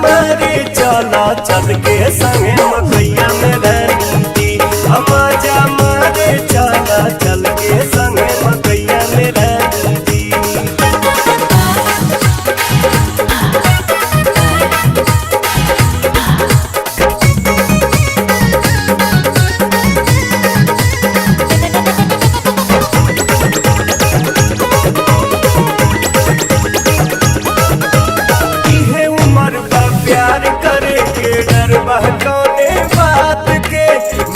मारे चला चल के संगे मकैया में रहती। मजा मारे चला चल के संगे मकैया में रहती। प्यार करे के डर बहकौने बात के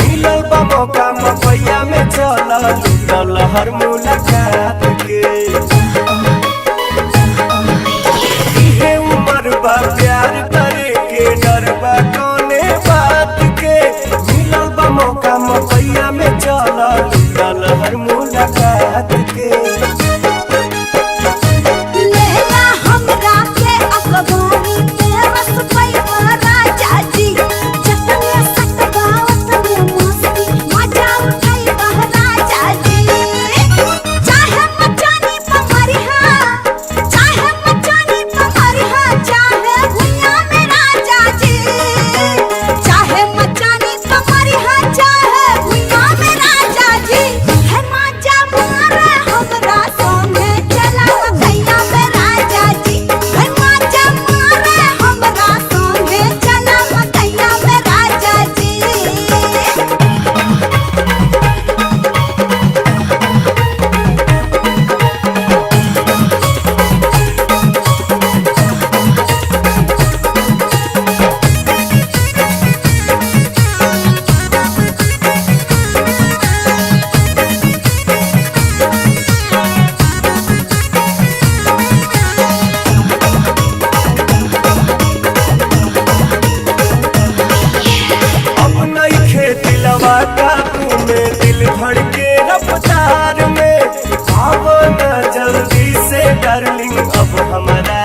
मिलल बा मौका मकैया में चला लूटल हर मुलाकात के। इहे उम्र बा प्यार करे के डर बहकौने बात के मिलल बा मौका मकैया में चला लूटल हर मुलाकात के। काबू में दिल धड़के रफ्तार में, आओ ना जल्दी से डार्लिंग अब हमारा